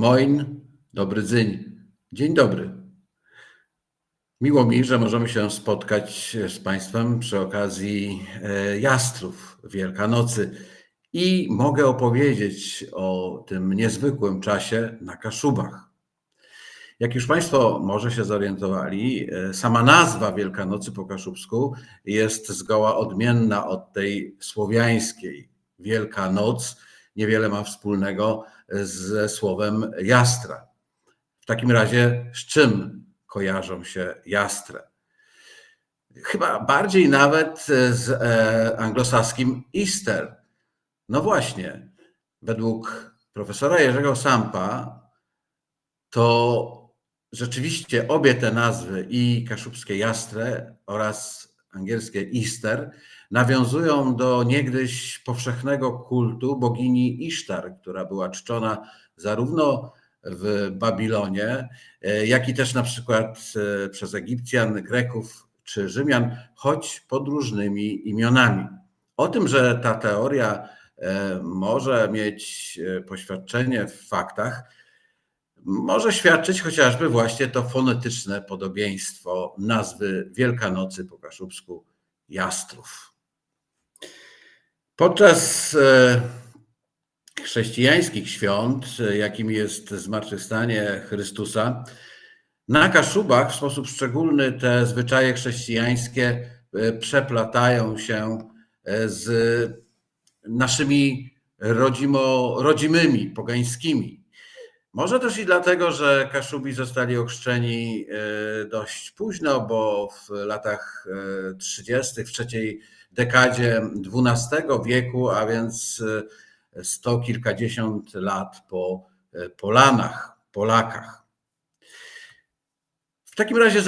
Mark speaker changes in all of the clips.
Speaker 1: Moin, dobry dzień. Dzień dobry. Miło mi, że możemy się spotkać z Państwem przy okazji Jastrów Wielkanocy i mogę opowiedzieć o tym niezwykłym czasie na Kaszubach. Jak już Państwo może się zorientowali, sama nazwa Wielkanocy po kaszubsku jest zgoła odmienna od tej słowiańskiej. Wielka Noc niewiele ma wspólnego ze słowem jastra. W takim razie z czym kojarzą się jastre? Chyba bardziej nawet z anglosaskim Easter. No właśnie, według profesora Jerzego Sampa to rzeczywiście obie te nazwy, i kaszubskie jastre oraz angielskie Easter, nawiązują do niegdyś powszechnego kultu bogini Isztar, która była czczona zarówno w Babilonie, jak i też na przykład przez Egipcjan, Greków czy Rzymian, choć pod różnymi imionami. O tym, że ta teoria może mieć poświadczenie w faktach, może świadczyć chociażby właśnie to fonetyczne podobieństwo nazwy Wielkanocy po kaszubsku Jastrów. Podczas chrześcijańskich świąt, jakim jest zmartwychwstanie Chrystusa, na Kaszubach w sposób szczególny te zwyczaje chrześcijańskie przeplatają się z naszymi rodzimymi, pogańskimi. Może też i dlatego, że Kaszubi zostali ochrzczeni dość późno, bo w latach 30., w trzeciej dekadzie XII wieku, a więc sto kilkadziesiąt lat po Polanach, Polakach. W takim razie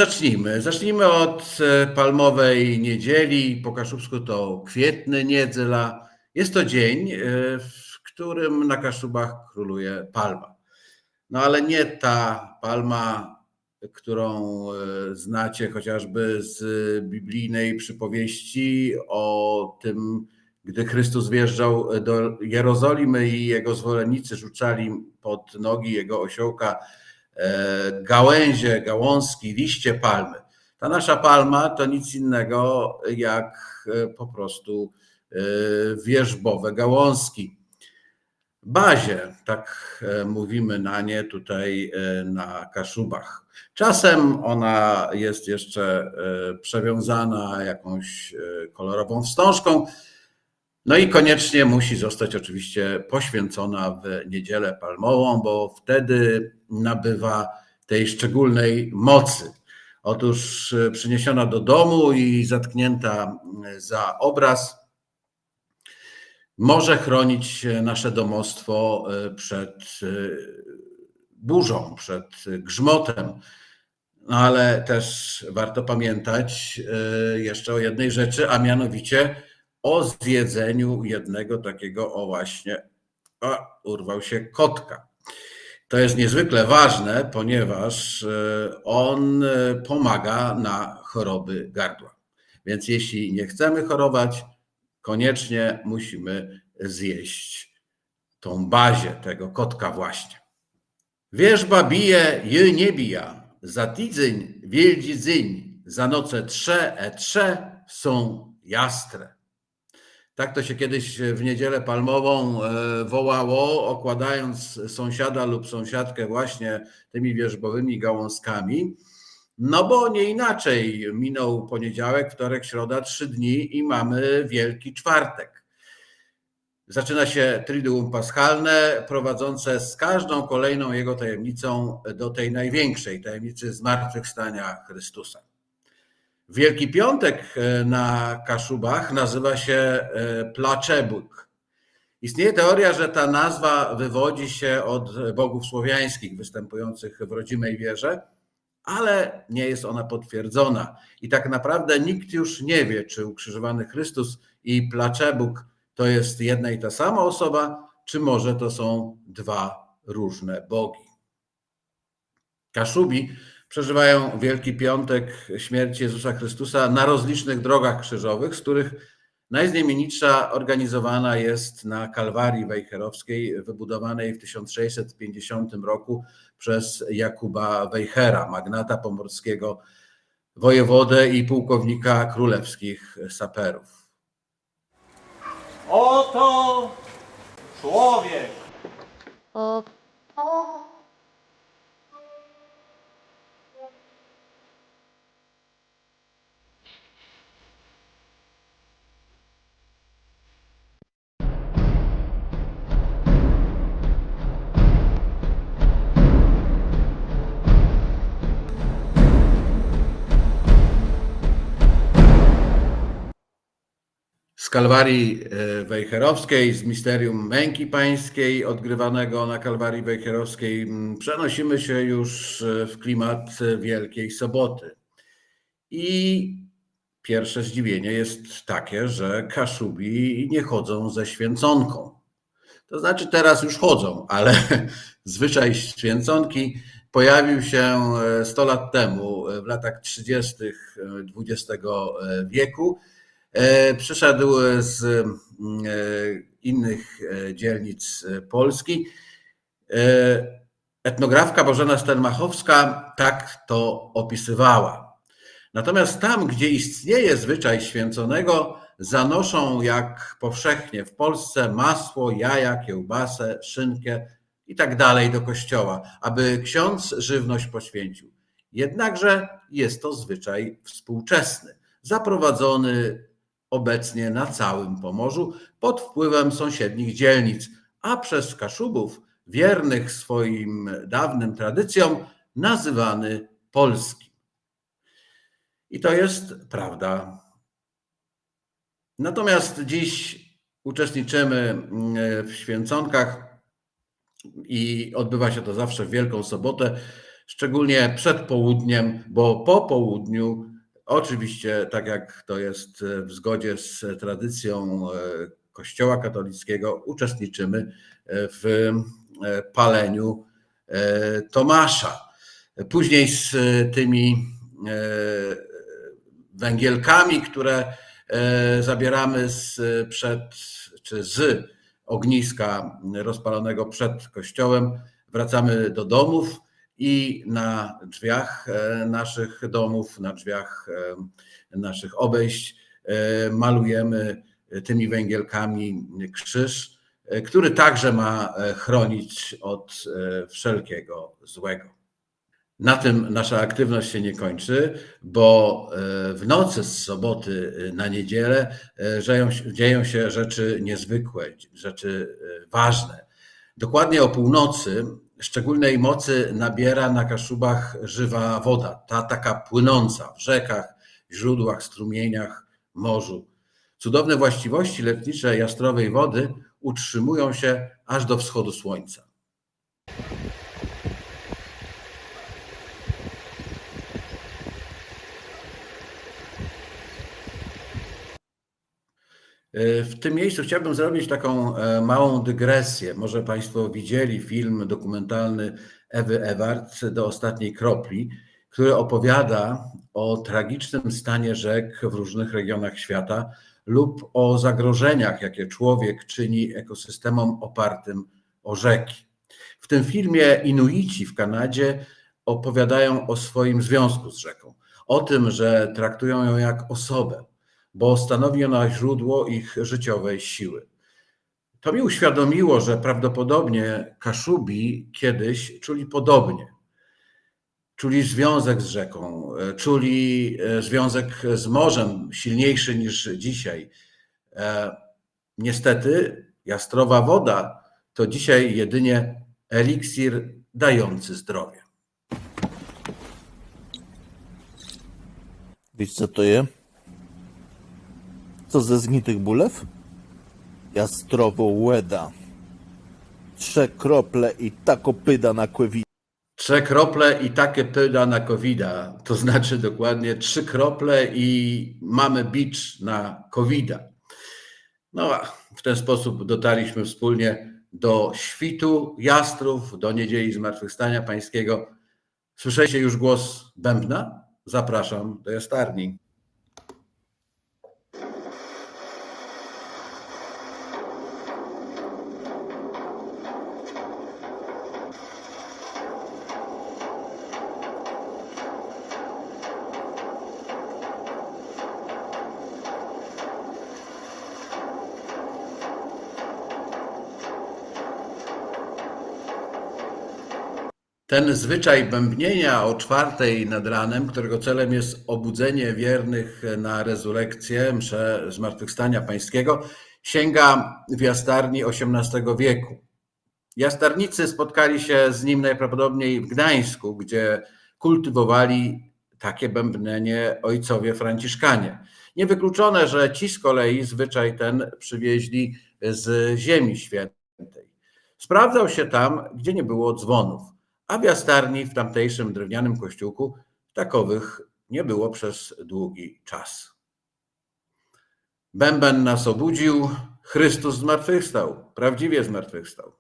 Speaker 1: zacznijmy od Palmowej Niedzieli, po kaszubsku to Kwietny Niedzela. Jest to dzień, w którym na Kaszubach króluje palma. No ale nie ta palma, którą znacie chociażby z biblijnej przypowieści o tym, gdy Chrystus wjeżdżał do Jerozolimy i jego zwolennicy rzucali pod nogi jego osiołka gałęzie, gałązki, liście palmy. Ta nasza palma to nic innego jak po prostu wierzbowe gałązki. Bazie, tak mówimy na nie tutaj na Kaszubach. Czasem ona jest jeszcze przewiązana jakąś kolorową wstążką, no i koniecznie musi zostać oczywiście poświęcona w Niedzielę Palmową, bo wtedy nabywa tej szczególnej mocy. Otóż przyniesiona do domu i zatknięta za obraz może chronić nasze domostwo przed burzą, przed grzmotem. No ale też warto pamiętać jeszcze o jednej rzeczy, a mianowicie o zjedzeniu jednego takiego, urwał się kotka. To jest niezwykle ważne, ponieważ on pomaga na choroby gardła. Więc jeśli nie chcemy chorować, koniecznie musimy zjeść tą bazię tego kotka właśnie. Wierzba bije, nie bija, za tydzień wielki dzień, za noce trze są jastre. Tak to się kiedyś w Niedzielę Palmową wołało, okładając sąsiada lub sąsiadkę właśnie tymi wierzbowymi gałązkami. No bo nie inaczej, minął poniedziałek, wtorek, środa, 3 dni i mamy Wielki Czwartek. Zaczyna się Triduum Paschalne, prowadzące z każdą kolejną jego tajemnicą do tej największej tajemnicy zmartwychwstania Chrystusa. Wielki Piątek na Kaszubach nazywa się Placzebuk. Istnieje teoria, że ta nazwa wywodzi się od bogów słowiańskich występujących w rodzimej wierze, ale nie jest ona potwierdzona. I tak naprawdę nikt już nie wie, czy ukrzyżowany Chrystus i Placzebuk to jest jedna i ta sama osoba, czy może to są dwa różne bogi. Kaszubi przeżywają Wielki Piątek śmierci Jezusa Chrystusa na rozlicznych drogach krzyżowych, z których Najznamienitsza organizowana jest na Kalwarii Wejherowskiej, wybudowanej w 1650 roku przez Jakuba Wejhera, magnata pomorskiego, wojewodę i pułkownika królewskich saperów.
Speaker 2: Oto człowiek.
Speaker 1: Z Kalwarii Wejherowskiej, z misterium męki pańskiej odgrywanego na Kalwarii Wejherowskiej przenosimy się już w klimat Wielkiej Soboty. I pierwsze zdziwienie jest takie, że Kaszubi nie chodzą ze święconką. To znaczy teraz już chodzą, ale zwyczaj święconki pojawił się 100 lat temu, w latach 30. XX wieku. Przyszedł z innych dzielnic Polski. Etnografka Bożena Stelmachowska tak to opisywała. Natomiast tam, gdzie istnieje zwyczaj święconego, zanoszą jak powszechnie w Polsce masło, jaja, kiełbasę, szynkę i tak dalej do kościoła, aby ksiądz żywność poświęcił. Jednakże jest to zwyczaj współczesny, zaprowadzony obecnie na całym Pomorzu pod wpływem sąsiednich dzielnic, a przez Kaszubów, wiernych swoim dawnym tradycjom, nazywany polskim. I to jest prawda. Natomiast dziś uczestniczymy w święconkach i odbywa się to zawsze w Wielką Sobotę, szczególnie przed południem, bo po południu oczywiście, tak jak to jest w zgodzie z tradycją Kościoła katolickiego, uczestniczymy w paleniu Tomasza. Później z tymi węgielkami, które zabieramy z ogniska rozpalonego przed kościołem, wracamy do domów i na drzwiach naszych domów, na drzwiach naszych obejść malujemy tymi węgielkami krzyż, który także ma chronić od wszelkiego złego. Na tym nasza aktywność się nie kończy, bo w nocy z soboty na niedzielę dzieją się rzeczy niezwykłe, rzeczy ważne. Dokładnie o północy szczególnej mocy nabiera na Kaszubach żywa woda, ta taka płynąca w rzekach, źródłach, strumieniach, morzu. Cudowne właściwości lecznicze jastrowej wody utrzymują się aż do wschodu słońca. W tym miejscu chciałbym zrobić taką małą dygresję. Może Państwo widzieli film dokumentalny Ewy Ewart Do ostatniej kropli, który opowiada o tragicznym stanie rzek w różnych regionach świata lub o zagrożeniach, jakie człowiek czyni ekosystemom opartym o rzeki. W tym filmie Inuici w Kanadzie opowiadają o swoim związku z rzeką, o tym, że traktują ją jak osobę, bo stanowi ona źródło ich życiowej siły. To mi uświadomiło, że prawdopodobnie Kaszubi kiedyś czuli podobnie. Czuli związek z rzeką, czuli związek z morzem silniejszy niż dzisiaj. Niestety jastrowa woda to dzisiaj jedynie eliksir dający zdrowie.
Speaker 3: Wiesz co to je? Co ze zgnitych bulew? Jastrowo łeda. 3 krople i tako pyda na kłewi.
Speaker 1: 3 krople i takie pyda na COVID-a, to znaczy dokładnie 3 krople i mamy bicz na COVID-a. No a w ten sposób dotarliśmy wspólnie do świtu jastrów, do niedzieli Zmartwychwstania Pańskiego. Słyszeliście już głos bębna? Zapraszam do jastarni. Ten zwyczaj bębnienia o 4 nad ranem, którego celem jest obudzenie wiernych na rezurekcję, mszę Zmartwychwstania Pańskiego, sięga w Jastarni XVIII wieku. Jastarnicy spotkali się z nim najprawdopodobniej w Gdańsku, gdzie kultywowali takie bębnienie ojcowie franciszkanie. Niewykluczone, że ci z kolei zwyczaj ten przywieźli z Ziemi Świętej. Sprawdzał się tam, gdzie nie było dzwonów, a w Jastarni, w tamtejszym drewnianym kościółku, takowych nie było przez długi czas. Bęben nas obudził, Chrystus zmartwychwstał, prawdziwie zmartwychwstał.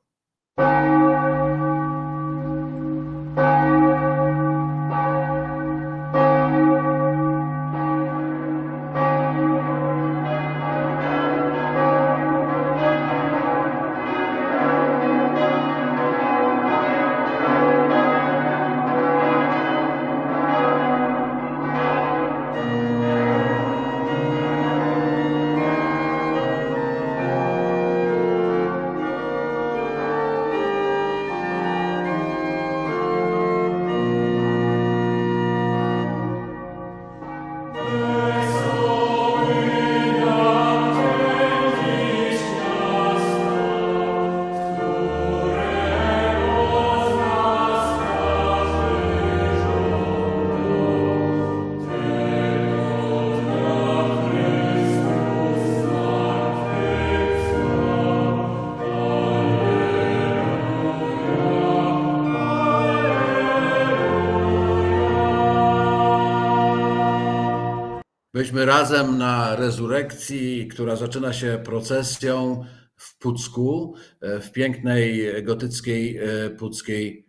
Speaker 1: Byliśmy razem na rezurekcji, która zaczyna się procesją w Pucku, w pięknej gotyckiej puckiej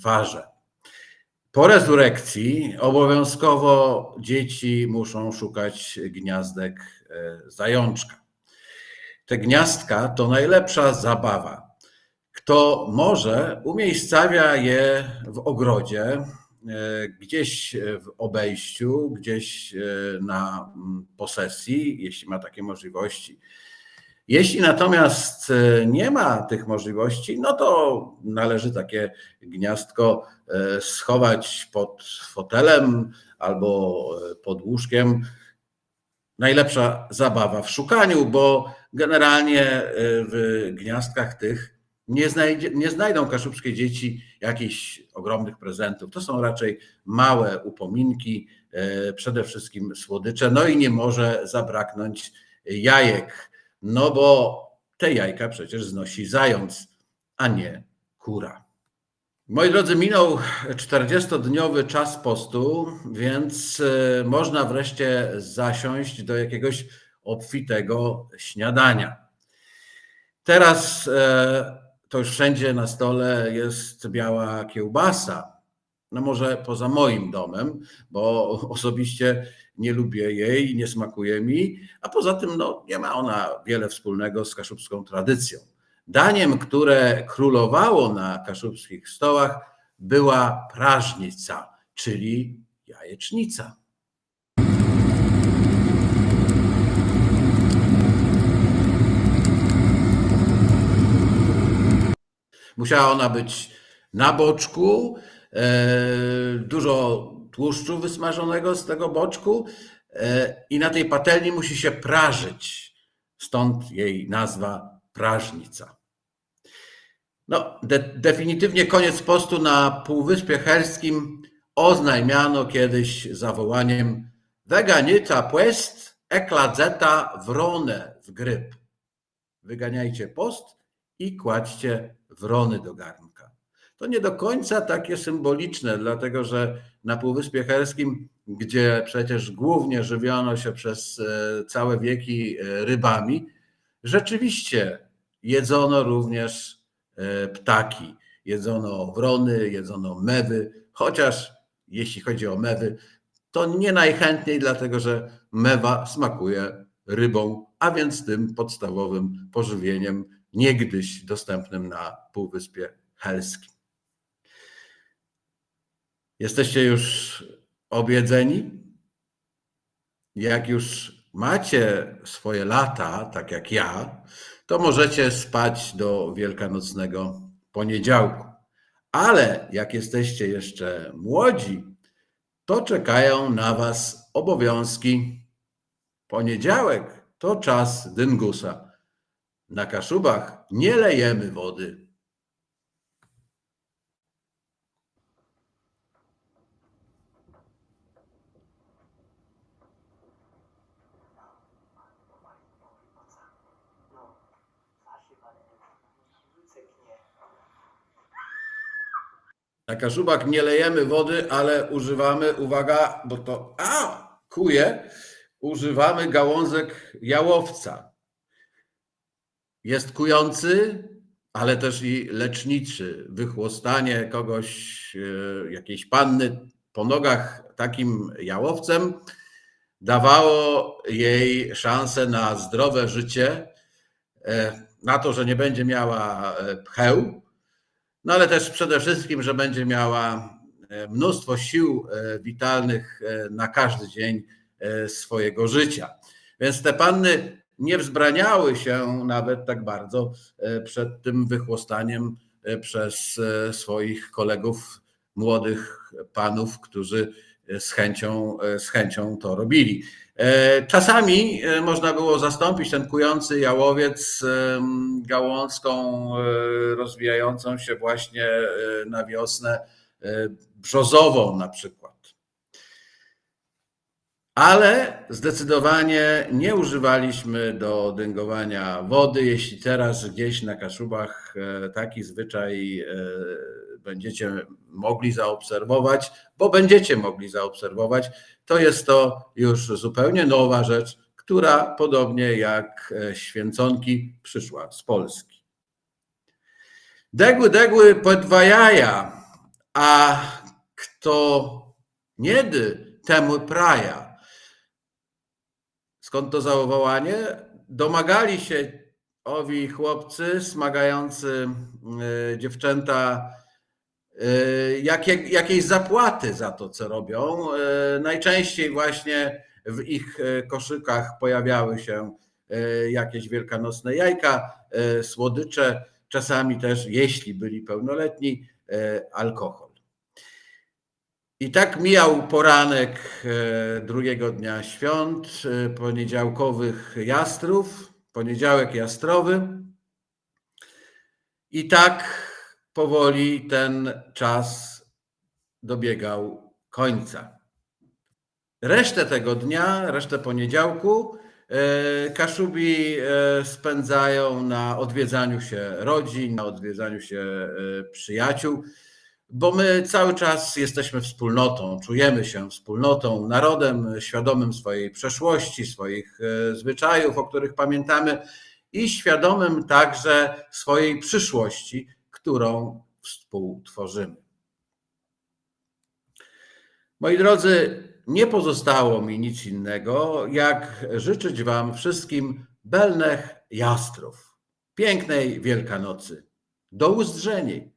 Speaker 1: farze. Po rezurekcji obowiązkowo dzieci muszą szukać gniazdek zajączka. Te gniazdka to najlepsza zabawa. Kto może, umiejscawia je w ogrodzie, gdzieś w obejściu, gdzieś na posesji, jeśli ma takie możliwości. Jeśli natomiast nie ma tych możliwości, no to należy takie gniazdko schować pod fotelem albo pod łóżkiem. Najlepsza zabawa w szukaniu, bo generalnie w gniazdkach tych nie znajdą kaszubskie dzieci jakichś ogromnych prezentów. To są raczej małe upominki, przede wszystkim słodycze, no i nie może zabraknąć jajek, no bo te jajka przecież znosi zając, a nie kura. Moi drodzy, minął 40-dniowy czas postu, więc można wreszcie zasiąść do jakiegoś obfitego śniadania. Teraz to już wszędzie na stole jest biała kiełbasa. No może poza moim domem, bo osobiście nie lubię jej, nie smakuje mi, a poza tym no, nie ma ona wiele wspólnego z kaszubską tradycją. Daniem, które królowało na kaszubskich stołach, była prażnica, czyli jajecznica. Musiała ona być na boczku, dużo tłuszczu wysmażonego z tego boczku i na tej patelni musi się prażyć. Stąd jej nazwa prażnica. No, definitywnie koniec postu na Półwyspie Helskim oznajmiano kiedyś zawołaniem "Wyganita puest, ekladzeta wronę w gryb". Wyganiajcie post i kładźcie wrony do garnka. To nie do końca takie symboliczne, dlatego że na Półwyspie Helskim, gdzie przecież głównie żywiono się przez całe wieki rybami, rzeczywiście jedzono również ptaki. Jedzono wrony, jedzono mewy, chociaż jeśli chodzi o mewy, to nie najchętniej, dlatego że mewa smakuje rybą, a więc tym podstawowym pożywieniem niegdyś dostępnym na Półwyspie Helskim. Jesteście już objedzeni? Jak już macie swoje lata, tak jak ja, to możecie spać do wielkanocnego poniedziałku. Ale jak jesteście jeszcze młodzi, to czekają na Was obowiązki. Poniedziałek to czas dyngusa. Na Kaszubach nie lejemy wody. Na Kaszubach nie lejemy wody, ale używamy, uwaga, bo to kuje, używamy gałązek jałowca. Jest kujący, ale też i leczniczy. Wychłostanie kogoś, jakiejś panny po nogach takim jałowcem dawało jej szansę na zdrowe życie, na to, że nie będzie miała pcheł, no ale też przede wszystkim, że będzie miała mnóstwo sił witalnych na każdy dzień swojego życia. Więc te panny nie wzbraniały się nawet tak bardzo przed tym wychłostaniem przez swoich kolegów, młodych panów, którzy z chęcią to robili. Czasami można było zastąpić ten kujący jałowiec gałązką rozwijającą się właśnie na wiosnę, brzozową na przykład. Ale zdecydowanie nie używaliśmy do dyngowania wody. Jeśli teraz gdzieś na Kaszubach taki zwyczaj będziecie mogli zaobserwować, bo będziecie mogli zaobserwować, to jest to już zupełnie nowa rzecz, która podobnie jak święconki przyszła z Polski. Degły po dwa jaja, a kto nie dy, temu praja. Skąd to zawołanie? Domagali się owi chłopcy smagający dziewczęta jakiejś zapłaty za to, co robią. Najczęściej właśnie w ich koszykach pojawiały się jakieś wielkanocne jajka, słodycze, czasami też, jeśli byli pełnoletni, alkohol. I tak mijał poranek drugiego dnia świąt, poniedziałkowych jastrów, poniedziałek jastrowy. I tak powoli ten czas dobiegał końca. Resztę tego dnia, resztę poniedziałku Kaszubi spędzają na odwiedzaniu się rodzin, na odwiedzaniu się przyjaciół, bo my cały czas jesteśmy wspólnotą, czujemy się wspólnotą, narodem świadomym swojej przeszłości, swoich zwyczajów, o których pamiętamy, i świadomym także swojej przyszłości, którą współtworzymy. Moi drodzy, nie pozostało mi nic innego, jak życzyć Wam wszystkim belnech jastrów, pięknej Wielkanocy. Do uzdrzeni,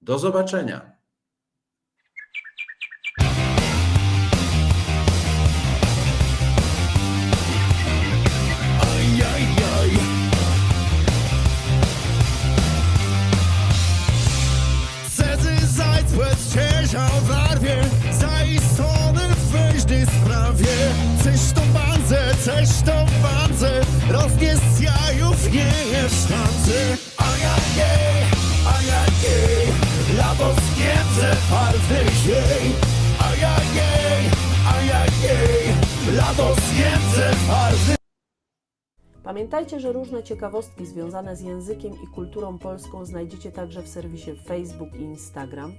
Speaker 1: do zobaczenia.
Speaker 4: W barwie, zaistone w ważnej sprawie. Coś to bandze, roznieść jajów nie jest szanse. Ajajej, lato zniemce barwnych jej. Ajajej, lato zniemce barwnych.
Speaker 5: Pamiętajcie, że różne ciekawostki związane z językiem i kulturą polską znajdziecie także w serwisie Facebook i Instagram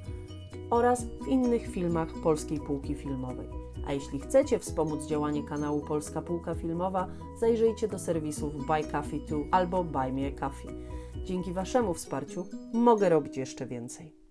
Speaker 5: oraz w innych filmach Polskiej Półki Filmowej. A jeśli chcecie wspomóc działanie kanału Polska Półka Filmowa, zajrzyjcie do serwisów Buy Coffee 2 albo Buy Me a Coffee. Dzięki Waszemu wsparciu mogę robić jeszcze więcej.